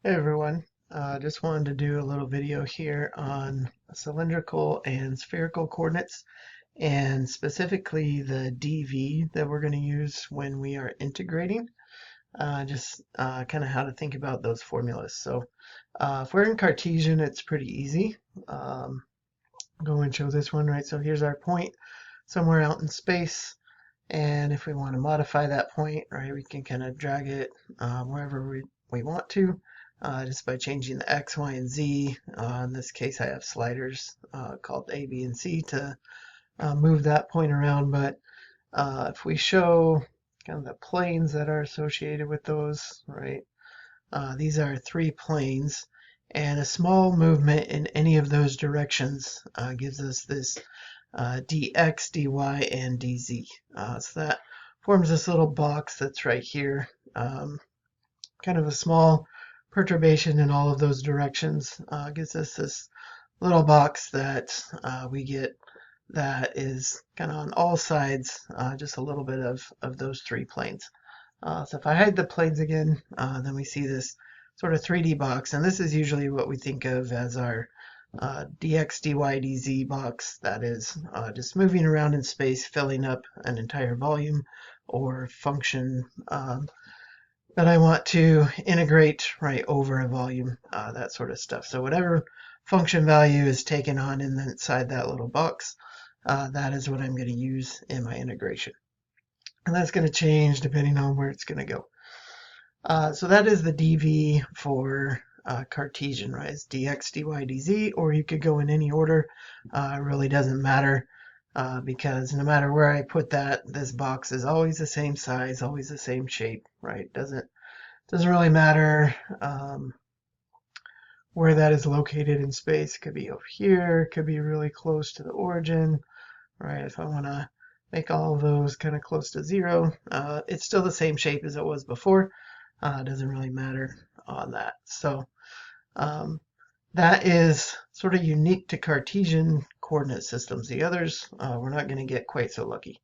Hey everyone, just wanted to do a little video here on cylindrical and spherical coordinates, and specifically the dV that we're going to use when we are integrating, just kind of how to think about those formulas. So if we're in Cartesian, it's pretty easy. Go and show this one, right? So here's our point somewhere out in space, and if we want to modify that point, right, we can kind of drag it wherever we want to, just by changing the X, Y, and Z. In this case, I have sliders called A, B, and C to move that point around. But if we show kind of the planes that are associated with those, right, these are three planes. And a small movement in any of those directions gives us this dx, dy, and dz. So that forms this little box that's right here. Kind of a small perturbation in all of those directions gives us this little box that we get that is kind of on all sides, just a little bit of those three planes. So if I hide the planes again, then we see this sort of 3D box, and this is usually what we think of as our dx, dy, dz box that is just moving around in space, filling up an entire volume or function that I want to integrate right over a volume, that sort of stuff. So whatever function value is taken on inside that little box, that is what I'm going to use in my integration. And that's going to change depending on where it's going to go. So that is the dV for Cartesian, right? It's dx, dy, dz, or you could go in any order. It really doesn't matter because no matter where I put that, this box is always the same size, always the same shape, right? Doesn't really matter where that is located in space. It could be over here, it could be really close to the origin, right? If I want to make all of those kind of close to zero, it's still the same shape as it was before. Doesn't really matter on that. So that is sort of unique to Cartesian coordinate systems. The others, we're not going to get quite so lucky.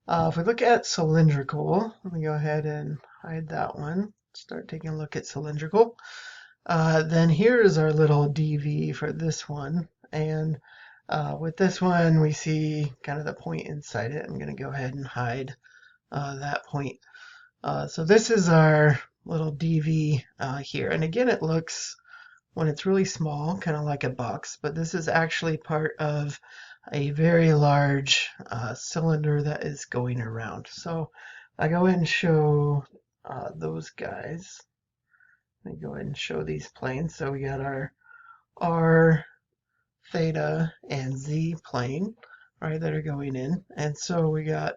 If we look at cylindrical, let me go ahead and hide that one. Start taking a look at cylindrical. Then here is our little dV for this one. And with this one, we see kind of the point inside it. I'm going to go ahead and hide that point. So this is our little dV here. And again, it looks, when it's really small, kind of like a box, but this is actually part of a very large cylinder that is going around. So I go ahead and show those guys. Let me go ahead and show these planes. So we got our R, theta, and Z plane, right, that are going in. And so we got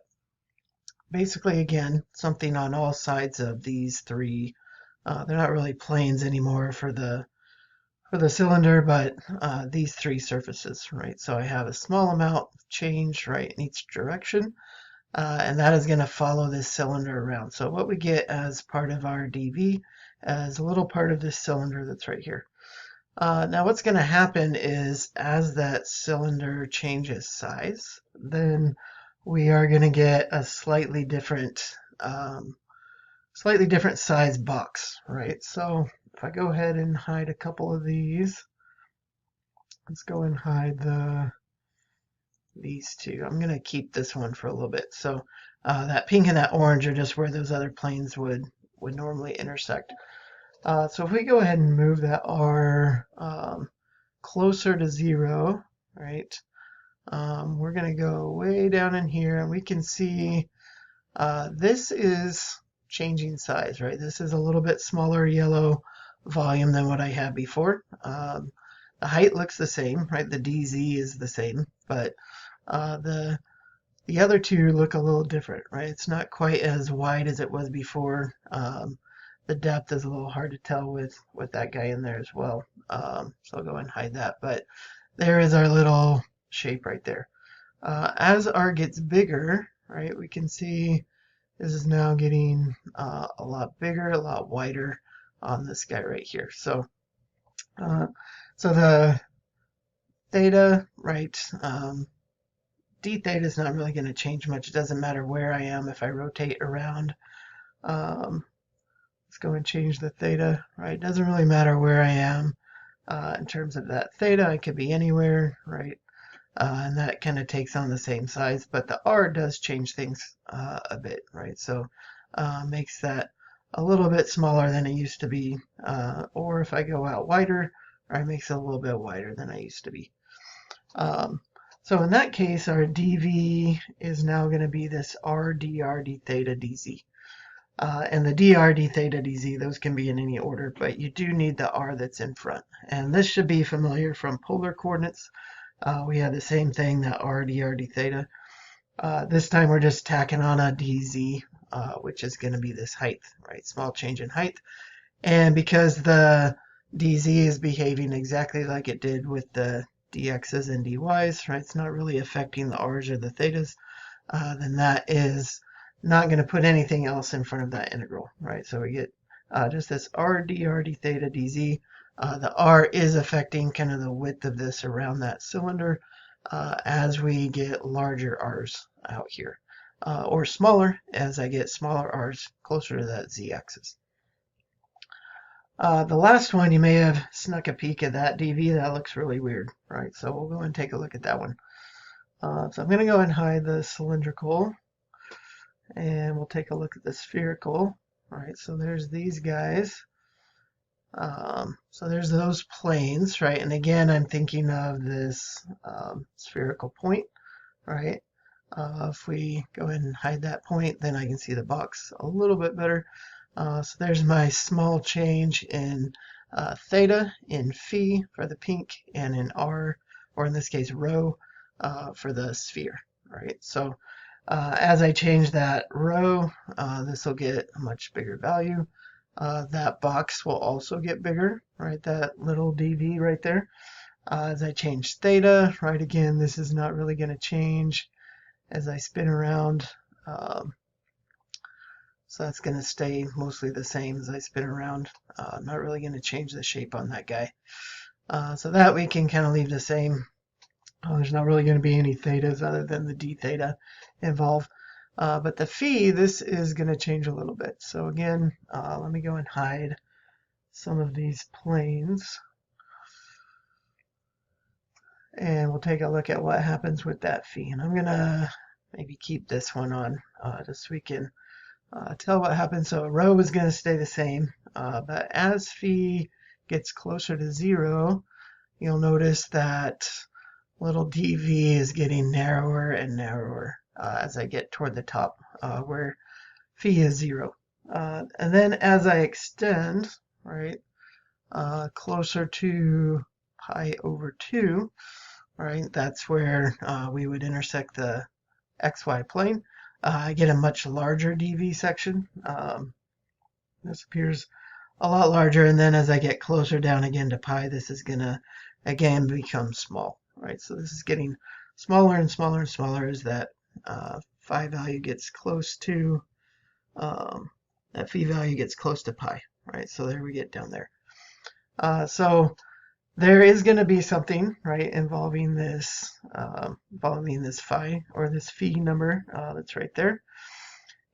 basically, again, something on all sides of these three. They're not really planes anymore for the cylinder, but these three surfaces, right? So I have a small amount of change, right, in each direction, and that is going to follow this cylinder around. So what we get as part of our dV is a little part of this cylinder that's right here. Now what's going to happen is as that cylinder changes size, then we are going to get a slightly different size box, right? So if I go ahead and hide a couple of these, let's go and hide these two. I'm going to keep this one for a little bit. So that pink and that orange are just where those other planes would normally intersect. So if we go ahead and move that R closer to zero, right, we're going to go way down in here, and we can see this is changing size, right? This is a little bit smaller yellow volume than what I had before. The height looks the same, right? The DZ is the same, but the other two look a little different, right? It's not quite as wide as it was before. The depth is a little hard to tell with that guy in there as well. So I'll go and hide that. But there is our little shape right there. As R gets bigger, right, we can see this is now getting a lot bigger, a lot wider on this guy right here. So the theta, right, d theta is not really going to change much. It doesn't matter where I am if I rotate around Let's go and change the theta, right? It doesn't really matter where I am in terms of that theta. I could be anywhere, right? And that kind of takes on the same size, but the R does change things a bit, right? So makes that a little bit smaller than it used to be. Or if I go out wider, right, it makes it a little bit wider than I used to be. So in that case, our dv is now going to be this r dr d theta dz. And the dr d theta dz, those can be in any order, but you do need the r that's in front. And this should be familiar from polar coordinates. We have the same thing, that r dr d theta. This time we're just tacking on a dz, which is going to be this height, right? Small change in height. And because the dz is behaving exactly like it did with the dx's and dy's, right? It's not really affecting the r's or the thetas. Then that is not going to put anything else in front of that integral, right? So we get just this r dr d theta dz. The r is affecting kind of the width of this around that cylinder as we get larger r's out here, or smaller as I get smaller r's closer to that z-axis. The last one, you may have snuck a peek at that dv. That looks really weird, right? So we'll go and take a look at that one. So I'm going to go and hide the cylindrical, and we'll take a look at the spherical. All right, so there's these guys. So there's those planes, right? And again, I'm thinking of this spherical point, right? If we go ahead and hide that point, then I can see the box a little bit better. So there's my small change in theta, in phi for the pink, and in r, or in this case rho, for the sphere, right? So as I change that rho, this will get a much bigger value. That box will also get bigger, right? That little dv right there. As I change theta, right, again, this is not really going to change as I spin around. So that's going to stay mostly the same as I spin around. Not really going to change the shape on that guy. So that we can kind of leave the same. There's not really going to be any thetas other than the d theta involved. But the phi, this is going to change a little bit. So again, let me go and hide some of these planes. And we'll take a look at what happens with that phi. And I'm going to maybe keep this one on just so we can tell what happens. So rho is going to stay the same. But as phi gets closer to 0, you'll notice that little dv is getting narrower and narrower as I get toward the top where phi is 0. And then as I extend, right, closer to pi over 2, right, that's where we would intersect the xy plane. I get a much larger dv section. This appears a lot larger, and then as I get closer down again to pi, this is going to again become small, right? So this is getting smaller and smaller and smaller as that phi value gets close to that phi value gets close to pi, right? So there we get down there. So there is going to be something, right, involving this phi, or this phi number that's right there.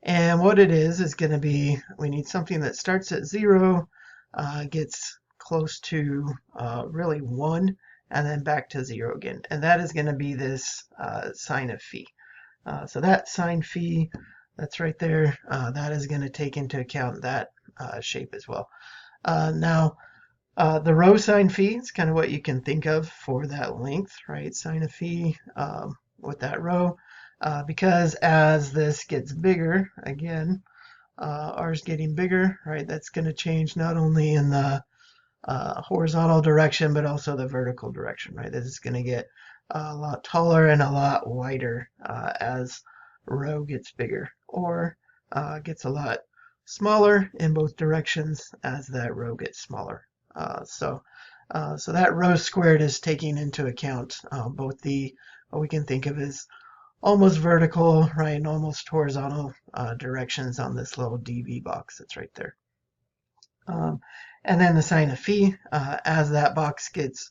And what it is going to be, we need something that starts at 0, gets close to really 1, and then back to 0 again. And that is going to be this sine of phi. So that sine phi, that's right there, that is going to take into account that shape as well. Now, the rho sine phi is kind of what you can think of for that length, right? Sine of phi with that rho. Because as this gets bigger, again, r is getting bigger, right? That's going to change not only in the horizontal direction, but also the vertical direction, right? This is going to get a lot taller and a lot wider as rho gets bigger, or gets a lot smaller in both directions as that rho gets smaller. So that rho squared is taking into account both the, what we can think of as almost vertical, right, and almost horizontal directions on this little dv box that's right there. And then the sine of phi, as that box gets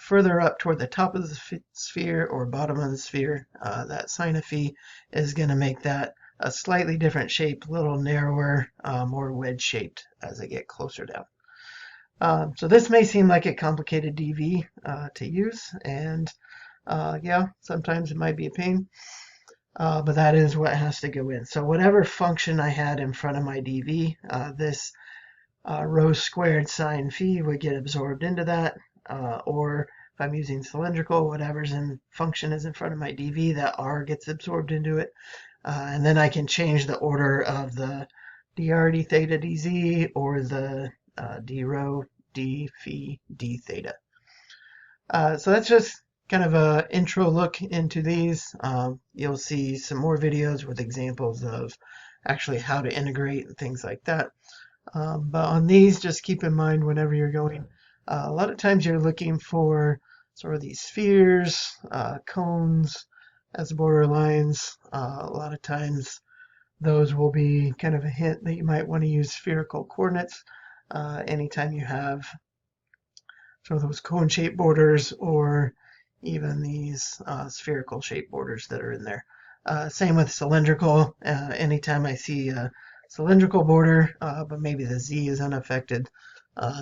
further up toward the top of the sphere or bottom of the sphere, that sine of phi is going to make that a slightly different shape, a little narrower, more wedge shaped as I get closer down. So this may seem like a complicated DV to use, and yeah, sometimes it might be a pain, but that is what has to go in. So whatever function I had in front of my DV, this rho squared sine phi would get absorbed into that, or if I'm using cylindrical, whatever's in function is in front of my DV, that R gets absorbed into it. And then I can change the order of the dr d theta dz or the d rho d phi d theta. So that's just kind of an intro look into these. You'll see some more videos with examples of actually how to integrate and things like that. But on these, just keep in mind whenever you're going, a lot of times you're looking for sort of these spheres, cones as border lines. A lot of times those will be kind of a hint that you might want to use spherical coordinates anytime you have sort of those cone-shaped borders or even these spherical shaped borders that are in there. Same with cylindrical. Anytime I see a cylindrical border, but maybe the z is unaffected,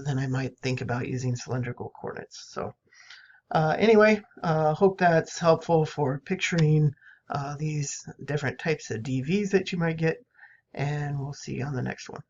then I might think about using cylindrical coordinates. So anyway, hope that's helpful for picturing these different types of DVs that you might get, and we'll see you on the next one.